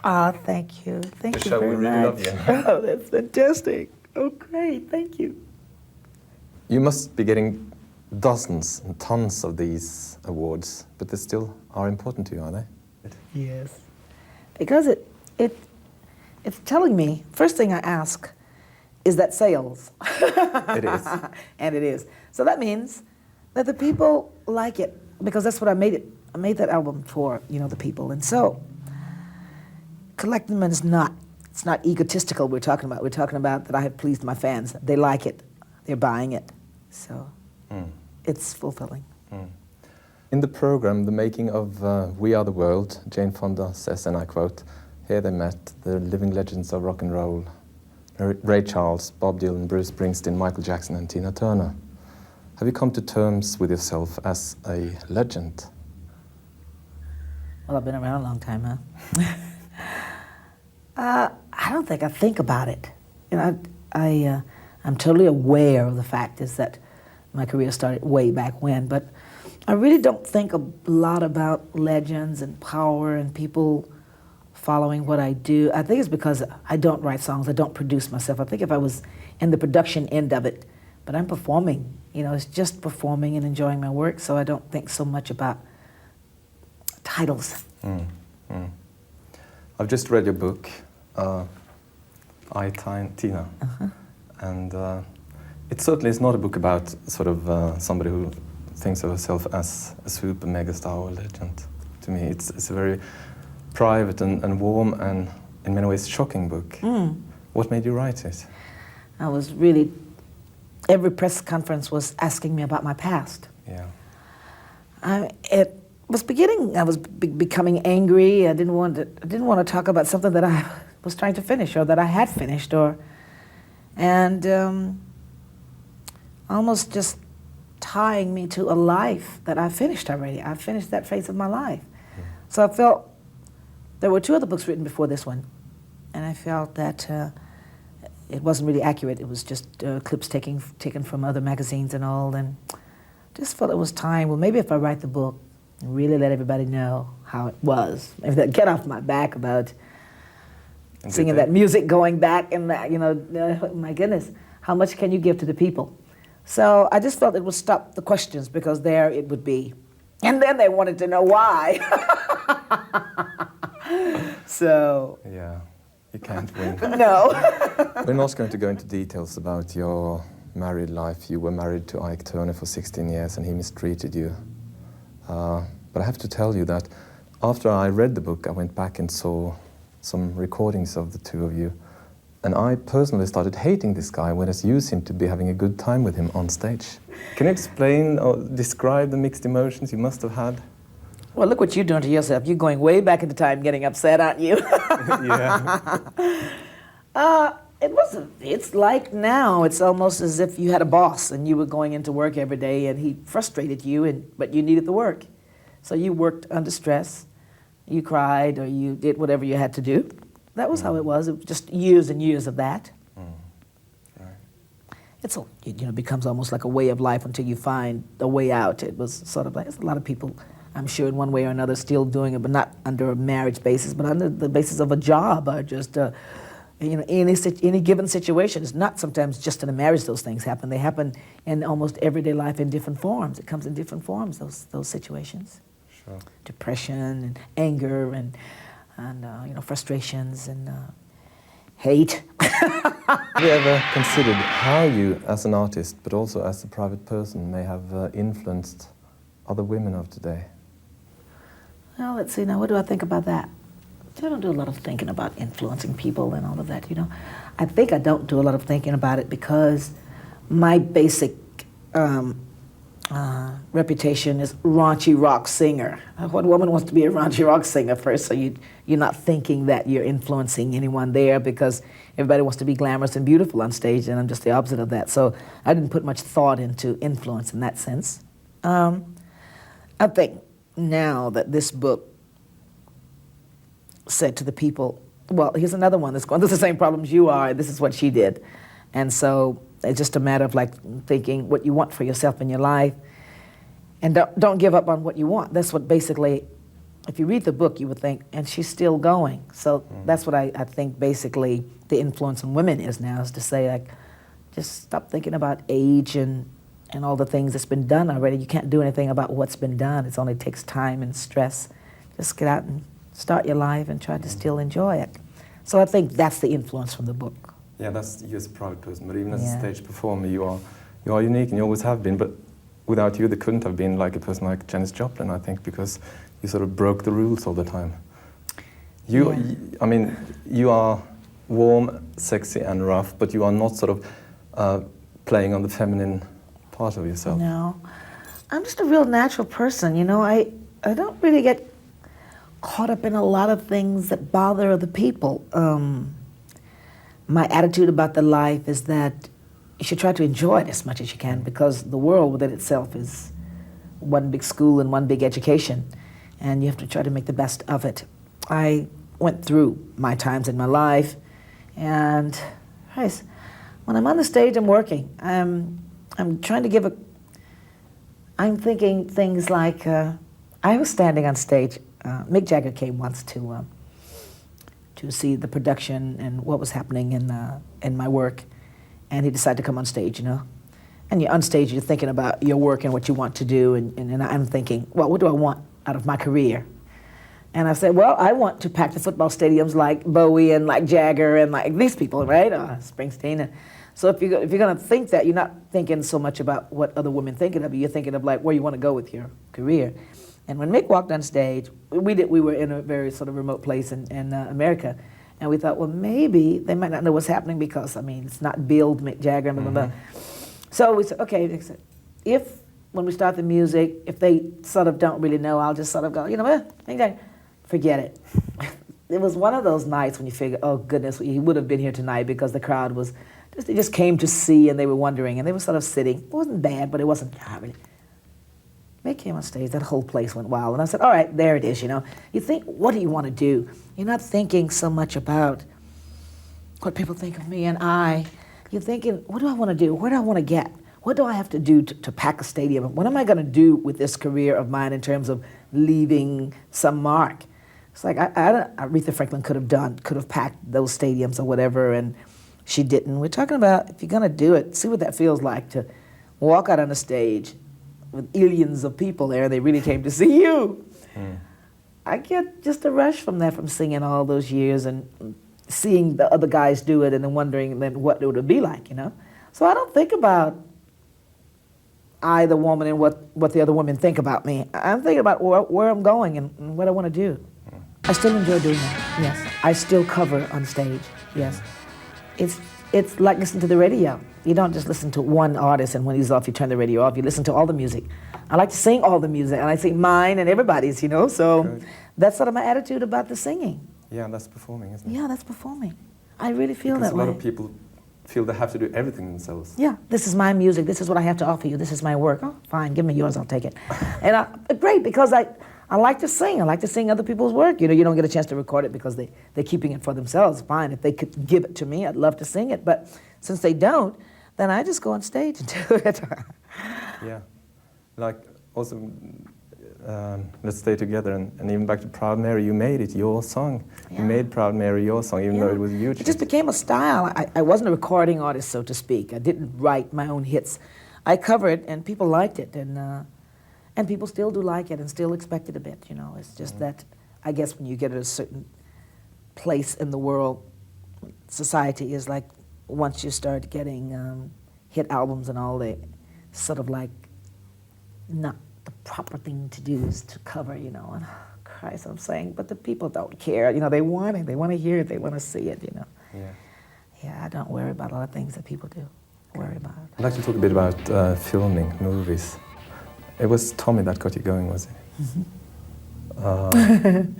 Ah, thank you. Thank you show very we really love much. you. Oh, that's fantastic. Oh, great. Thank you. You must be getting dozens and tons of these awards, but they still are important to you, are they? Yes. Because it's telling me, first thing I ask, is that sales? It is. And it is. So that means that the people like it, because that's what I made it. I made that album for, the people. And so collecting them is it's not egotistical we're talking about. We're talking about that I have pleased my fans. They like it. They're buying it. So it's fulfilling. In the program, the making of We Are the World, Jane Fonda says, and I quote, "Here they met, the living legends of rock and roll, Ray Charles, Bob Dylan, Bruce Springsteen, Michael Jackson and Tina Turner. Have you come to terms with yourself as a legend?" Well, I've been around a long time, huh? I don't think I think about it. I'm totally aware of the fact is that my career started way back when, but I really don't think a lot about legends and power and people following what I do. I think it's because I don't write songs, I don't produce myself. I think if I was in the production end of it, but I'm performing, it's just performing and enjoying my work, so I don't think so much about titles. I've just read your book, Tina, and it certainly is not a book about sort of somebody who thinks of herself as a super megastar or legend. To me, it's a very private and warm and in many ways shocking book. What made you write it? Every press conference was asking me about my past. Yeah. It was beginning. I was becoming angry. I didn't want to talk about something that I was trying to finish or that I had finished, and almost just tying me to a life that I finished already. I finished that phase of my life. So I felt there were two other books written before this one, and I felt that it wasn't really accurate. It was just clips taken from other magazines and all, and just felt it was time. Well, maybe if I write the book and really let everybody know how it was, maybe they'll get off my back about singing that music going back and that, my goodness, how much can you give to the people? So I just felt it would stop the questions because there it would be. And then they wanted to know why. So. Yeah, you can't win. No. We're not going to go into details about your married life. You were married to Ike Turner for 16 years and he mistreated you. But I have to tell you that after I read the book, I went back and saw some recordings of the two of you. And I personally started hating this guy, whereas you seemed to be having a good time with him on stage. Can you explain or describe the mixed emotions you must have had? Well, look what you're doing to yourself. You're going way back into time getting upset, aren't you? Yeah. It's like now, it's almost as if you had a boss and you were going into work every day and he frustrated you, but you needed the work. So you worked under stress, you cried or you did whatever you had to do. That was how it was. It was just years and years of that. Right. It becomes almost like a way of life until you find a way out. It was sort of like, there's a lot of people, I'm sure in one way or another, still doing it, but not under a marriage basis, but under the basis of a job or just, any given situation. It's not sometimes just in a marriage those things happen. They happen in almost everyday life in different forms. It comes in different forms, those situations. Sure. Depression and anger and frustrations and hate. Have you ever considered how you, as an artist, but also as a private person, may have influenced other women of today? Well, let's see now, what do I think about that? I don't do a lot of thinking about influencing people and all of that, I think I don't do a lot of thinking about it because my basic reputation is raunchy rock singer. What woman wants to be a raunchy rock singer first? So you're not thinking that you're influencing anyone there because everybody wants to be glamorous and beautiful on stage, and I'm just the opposite of that. So I didn't put much thought into influence in that sense. I think now that this book said to the people, well, here's another one that's going through the same problems you are, and this is what she did. And so it's just a matter of thinking what you want for yourself in your life, and don't give up on what you want. That's what basically if you read the book, you would think, and she's still going. So that's what I think basically the influence on women is now, is to say, like, just stop thinking about age and all the things that's been done already. You can't do anything about what's been done. It only takes time and stress. Just get out and start your life and try to still enjoy it. So I think that's the influence from the book. Yeah, that's you as a private person, but even as a stage performer, you are unique and you always have been. But without you, there couldn't have been like a person like Janis Joplin, I think, because you sort of broke the rules all the time. I mean, you are warm, sexy, and rough, but you are not sort of playing on the feminine part of yourself. No, I'm just a real natural person. You know, I don't really get caught up in a lot of things that bother other people. My attitude about the life is that you should try to enjoy it as much as you can, because the world within itself is one big school and one big education, and you have to try to make the best of it. I went through my times in my life, and when I'm on the stage, I'm working. I'm trying to I'm thinking things like, I was standing on stage. Mick Jagger came once to see the production and what was happening in my work, and he decided to come on stage, you know. And you're on stage, you're thinking about your work and what you want to do, and I'm thinking, well, what do I want out of my career? And I said, well, I want to pack the football stadiums like Bowie and like Jagger and like these people, right? Springsteen. So if you're going to think that, you're not thinking so much about what other women thinking of you. You're thinking of like where you want to go with your career. And when Mick walked on stage, we were in a very sort of remote place in America, and we thought, well, maybe they might not know what's happening because, I mean, it's not billed Mick Jagger, blah, blah, blah. So we said, okay, if when we start the music, if they sort of don't really know, I'll just sort of go, you know what, forget it. It was one of those nights when you figure, oh goodness, he would have been here tonight, because the crowd was, they just came to see, and they were wondering, and they were sort of sitting. It wasn't bad, but it wasn't really. Mick came on stage, that whole place went wild, and I said, all right, there it is, you know. You think, what do you want to do? You're not thinking so much about what people think of me and you're thinking, what do I want to do? Where do I want to get? What do I have to do to pack a stadium? What am I going to do with this career of mine in terms of leaving some mark? It's like, Aretha Franklin could have packed those stadiums or whatever, and she didn't. We're talking about, if you're going to do it, see what that feels like to walk out on the stage with millions of people there, and they really came to see you. I get just a rush from that, from singing all those years and seeing the other guys do it and then wondering then what it would be like, you know? So I don't think about the woman and what the other women think about me. I'm thinking about where I'm going and what I want to do. I still enjoy doing that, yes. I still cover on stage, yes. It's like listening to the radio. You don't just listen to one artist and when he's off, you turn the radio off. You listen to all the music. I like to sing all the music, and I sing mine and everybody's, you know, so good. That's sort of my attitude about the singing. Yeah, and that's performing, isn't it? Yeah, that's performing. I really feel because that way. a lot of people feel they have to do everything themselves. Yeah, this is my music, this is what I have to offer you, this is my work. Oh, fine, give me yours, I'll take it. And great, because I like to sing. I like to sing other people's work. You know, you don't get a chance to record it because they're keeping it for themselves. Fine, if they could give it to me, I'd love to sing it. But since they don't, then I just go on stage and do it. Yeah, like also, let's stay together, and even back to Proud Mary, you made it your song. Yeah. You made Proud Mary your song, even though it was huge. It just became a style. I wasn't a recording artist, so to speak. I didn't write my own hits. I covered, and people liked it, and people still do like it and still expect it a bit, you know. It's just that, I guess when you get at a certain place in the world, society is like, once you start getting hit albums and all, they sort of like, not the proper thing to do is to cover, you know. And Christ, I'm saying, but the people don't care, you know. They want it, they want to hear it, they want to see it, you know. Yeah. Yeah, I don't worry about a lot of things that people do worry about. I'd like to talk a bit about filming movies. It was Tommy that got you going, was it? Mm-hmm.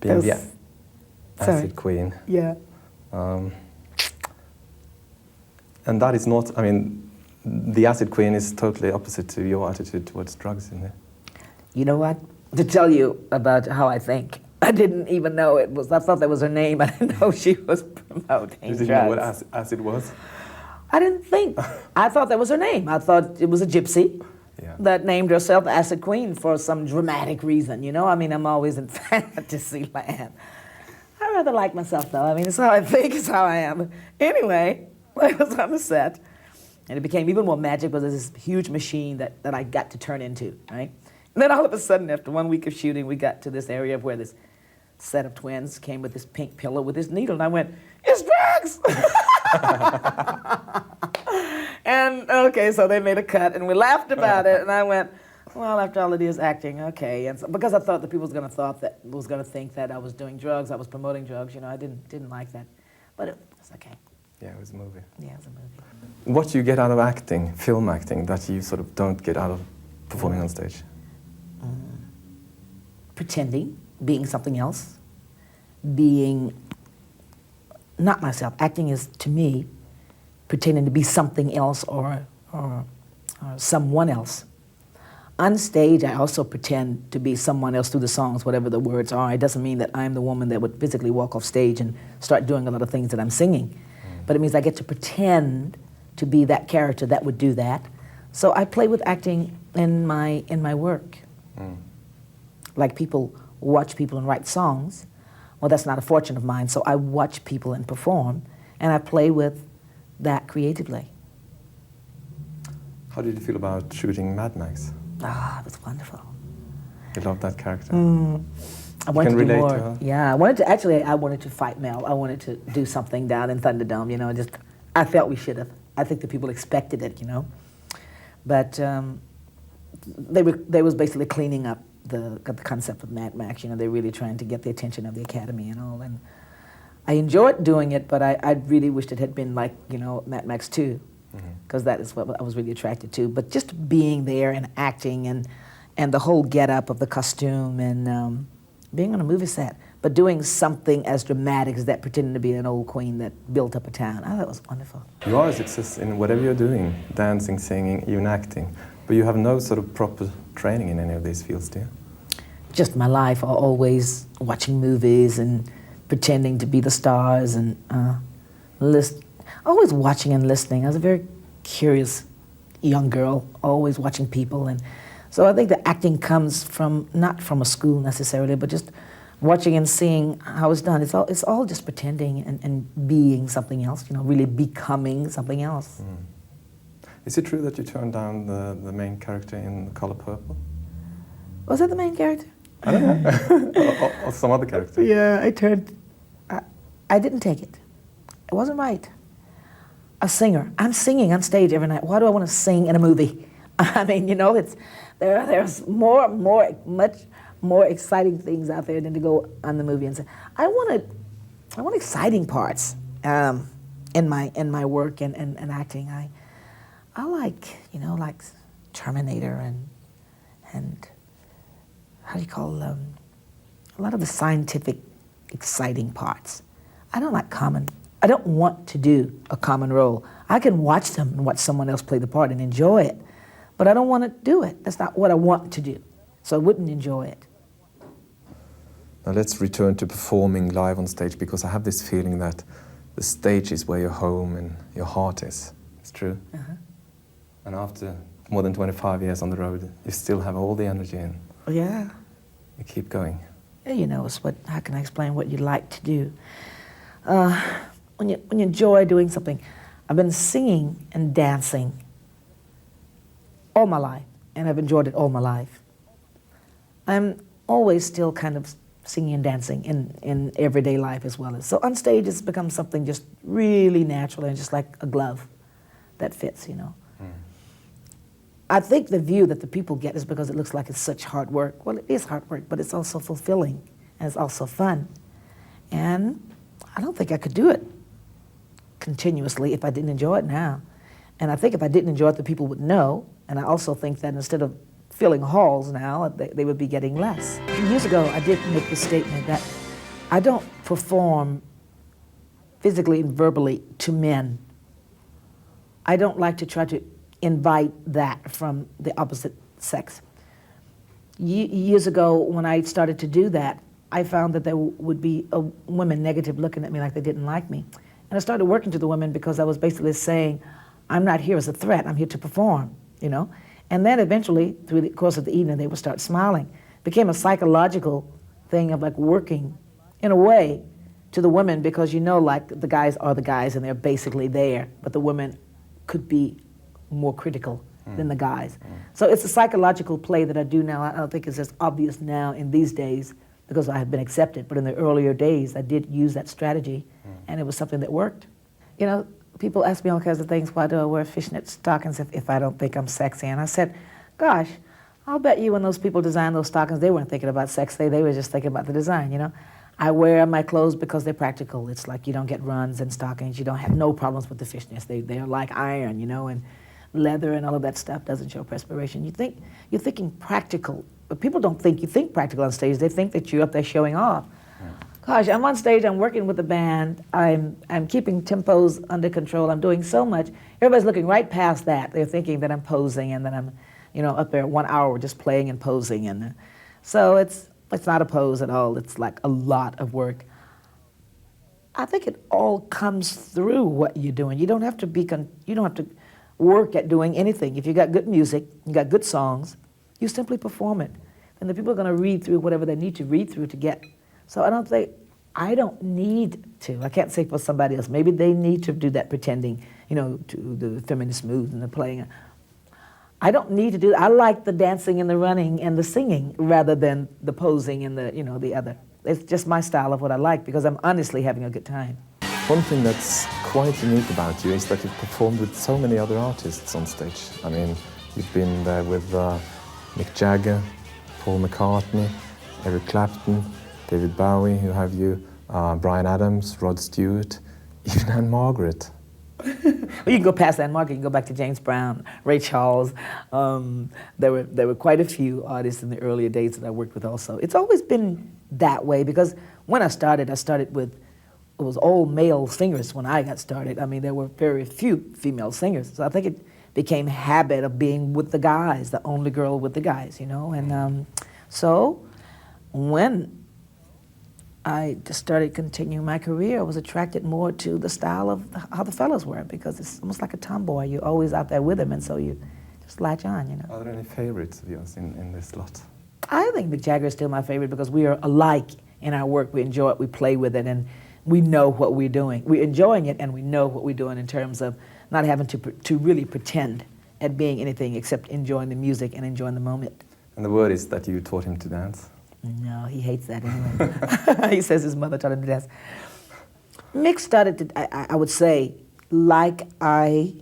Being the acid queen. Yeah. And that is not, I mean, the acid queen is totally opposite to your attitude towards drugs, isn't it? You know what? To tell you about how I think, I didn't even know it was, I thought that was her name. I didn't know she was promoting drugs. You didn't know what acid was? I didn't think. I thought that was her name. I thought it was a gypsy. Yeah. that named herself the Acid Queen for some dramatic reason, you know? I mean, I'm always in fantasy land. I rather like myself, though. I mean, it's how I think, it's how I am. Anyway, I was on the set, and it became even more magic because there's this huge machine that I got to turn into, right? And then all of a sudden, after 1 week of shooting, we got to this area where this set of twins came with this pink pillow with this needle, and I went, it's drugs! And, okay, so they made a cut, and we laughed about it, and I went, well, after all it is acting, okay. And so, because I thought that people was gonna think that I was doing drugs, I was promoting drugs, you know, I didn't like that. But it was okay. Yeah, it was a movie. Yeah, it was a movie. What do you get out of acting, film acting, that you sort of don't get out of performing on stage? Pretending, being something else, being not myself. Acting is, to me, pretending to be something else or someone else. On stage, I also pretend to be someone else through the songs, whatever the words are. It doesn't mean that I'm the woman that would physically walk off stage and start doing a lot of things that I'm singing. But it means I get to pretend to be that character that would do that. So I play with acting in my work. Like people watch people and write songs. Well, that's not a fortune of mine, so I watch people and perform, and I play with that creatively. How did you feel about shooting Mad Max? Ah, it was wonderful. You loved that character? I wanted can to do relate more. to her? Yeah, I wanted to fight Mel. I wanted to do something down in Thunderdome, you know, I felt we should have. I think the people expected it, you know. But they was basically cleaning up the concept of Mad Max, you know, they're really trying to get the attention of the Academy and all. And I enjoyed doing it, but I really wished it had been like, you know, Mad Max 2. Because that is what I was really attracted to. But just being there and acting and the whole get-up of the costume and being on a movie set, but doing something as dramatic as that, pretending to be an old queen that built up a town. I thought it was wonderful. You are a success in whatever you're doing, dancing, singing, even acting, but you have no sort of proper training in any of these fields, do you? Just my life, always watching movies and pretending to be the stars and always watching and listening. I was a very curious young girl, always watching people. And so I think the acting comes from, not from a school necessarily, but just watching and seeing how it's done. It's all just pretending and being something else, you know, really becoming something else. Is it true that you turned down the main character in The Color Purple? Was that the main character? I don't know. or some other character? Yeah, I didn't take it. It wasn't right. A singer. I'm singing on stage every night. Why do I want to sing in a movie? I mean, you know, there's much more exciting things out there than to go on the movie and say, I want exciting parts in my work and acting. I like, you know, like Terminator and how do you call a lot of the scientific, exciting parts. I don't like I don't want to do a common role. I can watch them and watch someone else play the part and enjoy it, but I don't want to do it. That's not what I want to do, so I wouldn't enjoy it. Now let's return to performing live on stage, because I have this feeling that the stage is where your home and your heart is. It's true. And after more than 25 years on the road, you still have all the energy and Yeah. you keep going. Yeah, you know, how can I explain what you like to do? When you enjoy doing something. I've been singing and dancing all my life, and I've enjoyed it all my life. I'm always still kind of singing and dancing in everyday life as well. So on stage, it's become something just really natural and just like a glove that fits, you know. I think the view that the people get is because it looks like it's such hard work. Well, it is hard work, but it's also fulfilling, and it's also fun. And I don't think I could do it continuously if I didn't enjoy it now. And I think if I didn't enjoy it, the people would know. And I also think that instead of filling halls now, they would be getting less. A few years ago, I did make the statement that I don't perform physically and verbally to men. I don't like to try to invite that from the opposite sex. Years ago, when I started to do that, I found that there would be women negative looking at me like they didn't like me. And I started working to the women because I was basically saying, I'm not here as a threat, I'm here to perform, you know? And then eventually, through the course of the evening, they would start smiling. It became a psychological thing of like working, in a way, to the women, because you know, like, the guys are the guys and they're basically there, but the women could be more critical than the guys. So it's a psychological play that I do now. I don't think it's as obvious now in these days because I have been accepted, but in the earlier days I did use that strategy and it was something that worked. You know, people ask me all kinds of things, why do I wear fishnet stockings if I don't think I'm sexy? And I said, gosh, I'll bet you when those people designed those stockings, they weren't thinking about sex, they were just thinking about the design, you know? I wear my clothes because they're practical. It's like you don't get runs in stockings, you don't have no problems with the fishnets. They're like iron, you know, and leather and all of that stuff doesn't show perspiration. You're thinking practical, but people don't think you think practical on stage, they think that you're up there showing off. Gosh, I'm on stage, I'm working with the band, I'm keeping tempos under control, I'm doing so much. Everybody's looking right past that. They're thinking that I'm posing and that I'm, you know, up there 1 hour just playing and posing. And so it's not a pose at all, it's like a lot of work. I think it all comes through what you're doing. You don't have to work at doing anything. If you got good music, you got good songs, you simply perform it. And the people are gonna read through whatever they need to read through to get. So I don't need to. I can't say for somebody else. Maybe they need to do that pretending, you know, to the feminist mood and the playing. I don't need to do that. I like the dancing and the running and the singing rather than the posing and the, you know, the other. It's just my style of what I like because I'm honestly having a good time. One thing that's quite unique about you is that you've performed with so many other artists on stage. I mean, you've been there with Mick Jagger, Paul McCartney, Eric Clapton, David Bowie, who have you, Bryan Adams, Rod Stewart, even Anne Margaret. Well, you can go past Anne Margaret, you can go back to James Brown, Ray Charles. There were quite a few artists in the earlier days that I worked with also. It's always been that way because when I started with, it was all male singers when I got started. I mean, there were very few female singers. So I think it became habit of being with the guys, the only girl with the guys, you know? And so when I just started continuing my career, I was attracted more to the style of how the fellas were because it's almost like a tomboy. You're always out there with them, and so you just latch on, you know. Are there any favorites of yours in this lot? I think Mick Jagger is still my favorite because we are alike in our work. We enjoy it, we play with it, and we know what we're doing. We're enjoying it, and we know what we're doing in terms of not having to really pretend at being anything except enjoying the music and enjoying the moment. And the word is that you taught him to dance? No, he hates that anyway. He says his mother taught him to dance. Mick started to, I would say, like I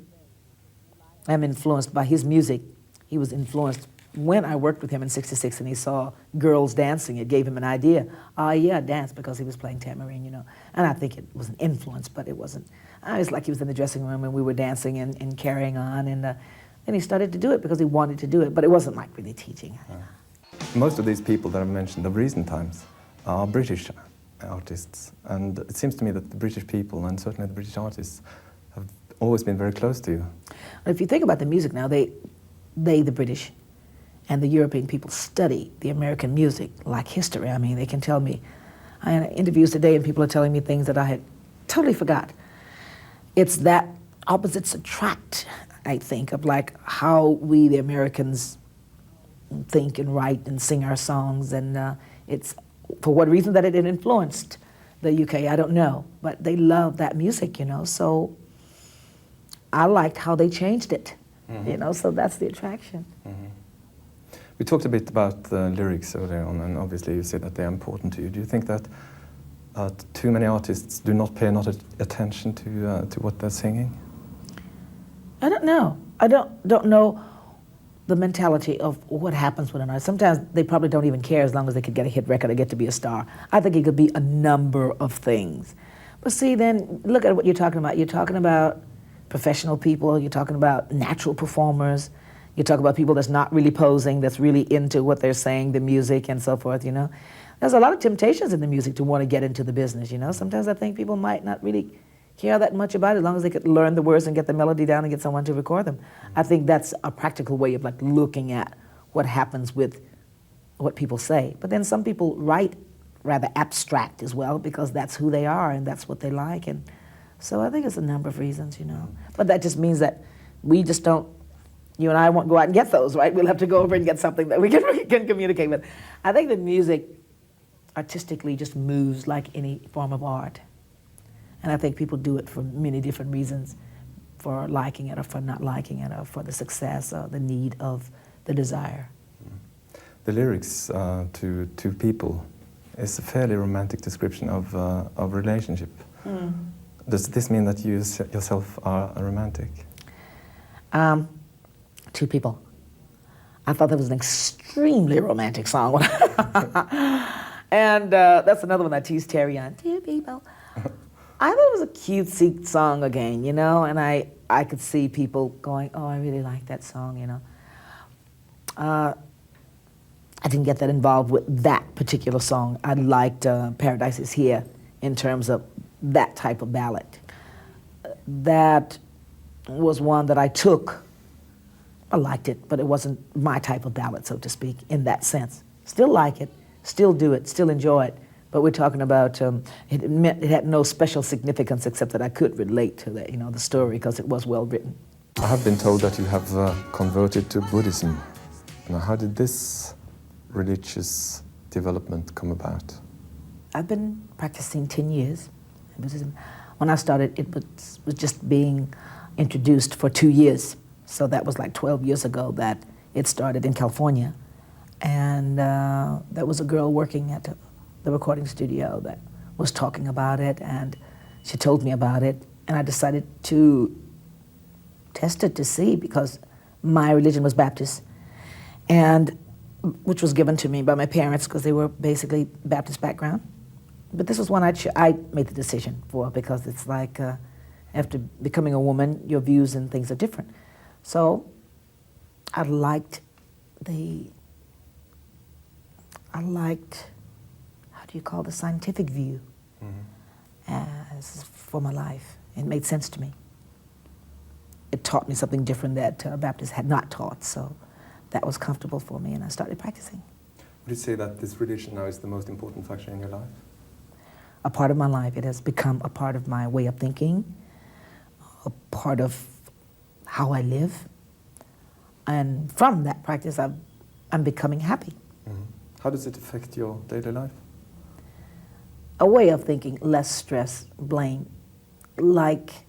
am influenced by his music. He was influenced when I worked with him in '66 and he saw girls dancing. It gave him an idea. Yeah, dance, because he was playing tambourine, you know. And I think it was an influence, but it wasn't. I was like he was in the dressing room and we were dancing and carrying on. And then he started to do it because he wanted to do it, but it wasn't like really teaching. Most of these people that I've mentioned of recent times are British artists, and it seems to me that the British people, and certainly the British artists, have always been very close to you. If you think about the music now, the British and the European people study the American music like history. I mean, they can tell me, I had interviews today and people are telling me things that I had totally forgot. It's that opposites attract, I think, of like how we, the Americans, think and write and sing our songs, and it's for what reason that it influenced the UK, I don't know, but they love that music, you know, so I liked how they changed it, you know, so that's the attraction. We talked a bit about the lyrics earlier on, and obviously you said that they're important to you. Do you think that too many artists do not pay enough attention to what they're singing? I don't know. I don't know the mentality of what happens with an artist. Sometimes they probably don't even care as long as they could get a hit record or get to be a star. I think it could be a number of things. But see, then look at what you're talking about. You're talking about professional people, you're talking about natural performers, you're talking about people that's not really posing, that's really into what they're saying, the music and so forth, you know. There's a lot of temptations in the music to want to get into the business, you know. Sometimes I think people might not really care that much about it as long as they could learn the words and get the melody down and get someone to record them. I think that's a practical way of like looking at what happens with what people say. But then some people write rather abstract as well because that's who they are and that's what they like. And so I think it's a number of reasons, you know. But that just means that we just don't You and I won't go out and get those, right? We'll have to go over and get something that we can communicate with. I think that music artistically just moves like any form of art. And I think people do it for many different reasons, for liking it or for not liking it, or for the success or the need of the desire. The lyrics to Two People is a fairly romantic description of relationship. Does this mean that you yourself are a romantic? Two People. I thought that was an extremely romantic song. And that's another one I teased Terry on. Two people. I thought it was a cutesy song again, you know, and I could see people going, oh, I really like that song, you know. I didn't get that involved with that particular song. I liked Paradise Is Here in terms of that type of ballad. That was one that I took. I liked it, but it wasn't my type of ballad, so to speak, in that sense. Still like it, still do it, still enjoy it, but we're talking about, it had no special significance except that I could relate to the, you know, the story because it was well written. I have been told that you have converted to Buddhism. Now, how did this religious development come about? I've been practicing 10 years in Buddhism. When I started, it was just being introduced for 2 years. So that was like 12 years ago that it started in California. And there was a girl working at the recording studio that was talking about it, and she told me about it, and I decided to test it to see, because my religion was Baptist, and which was given to me by my parents because they were basically Baptist background. But this was one I made the decision for, because it's like after becoming a woman, your views and things are different. So I liked, how do you call the scientific view as for my life. It made sense to me. It taught me something different that Baptists had not taught, so that was comfortable for me, and I started practicing. Would you say that this religion now is the most important factor in your life? A part of my life. It has become a part of my way of thinking, a part of how I live. And from that practice, I'm becoming happy. How does it affect your daily life? A way of thinking, less stress, blame. Like,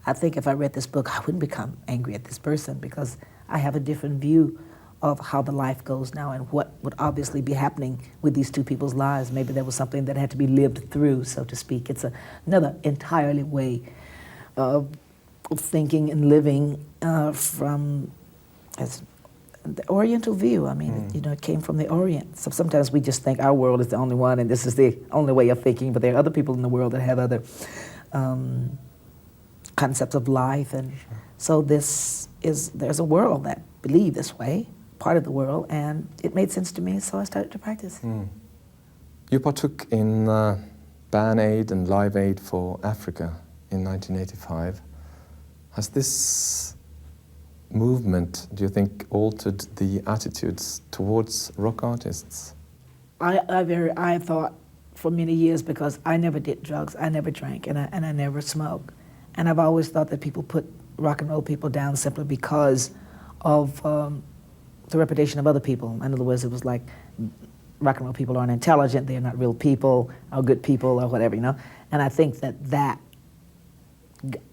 I think if I read this book, I wouldn't become angry at this person, because I have a different view of how the life goes now and what would obviously be happening with these two people's lives. Maybe there was something that had to be lived through, so to speak. It's another entirely way of thinking and living from as the Oriental view. I mean, you know, it came from the Orient. So sometimes we just think our world is the only one and this is the only way of thinking, but there are other people in the world that have other concepts of life. And so there's a world that believe this way, part of the world, and it made sense to me, so I started to practice. You partook in Band Aid and Live Aid for Africa in 1985. Has this movement, do you think, altered the attitudes towards rock artists? I thought for many years, because I never did drugs, I never drank, and I never smoked. And I've always thought that people put rock and roll people down simply because of the reputation of other people. In other words, it was like rock and roll people aren't intelligent, they're not real people, or good people, or whatever, you know? And I think that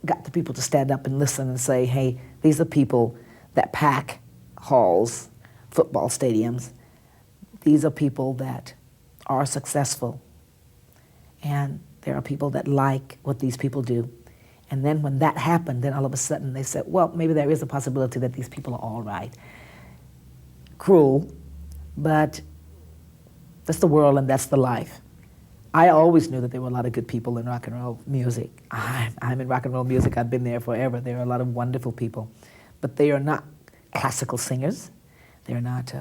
got the people to stand up and listen and say, hey, these are people that pack halls, football stadiums. These are people that are successful. And there are people that like what these people do. And then when that happened, then all of a sudden they said, well, maybe there is a possibility that these people are all right. Cruel, but that's the world and that's the life. I always knew that there were a lot of good people in rock and roll music. I'm in rock and roll music, I've been there forever. There are a lot of wonderful people. But they are not classical singers. They're not,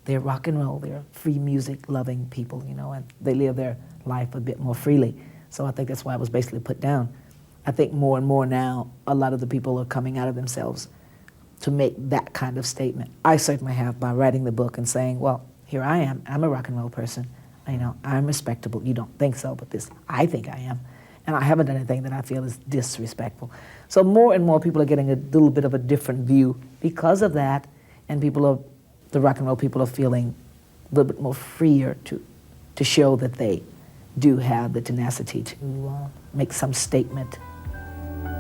they're rock and roll, they're free music loving people, you know, and they live their life a bit more freely. So I think that's why I was basically put down. I think more and more now, a lot of the people are coming out of themselves to make that kind of statement. I certainly have, by writing the book and saying, well, here I am, I'm a rock and roll person. You know, I'm respectable. You don't think so, but I think I am. and I haven't done anything that I feel is disrespectful. So more and more people are getting a little bit of a different view because of that, and the rock and roll people are feeling a little bit more freer to show that they do have the tenacity to make some statement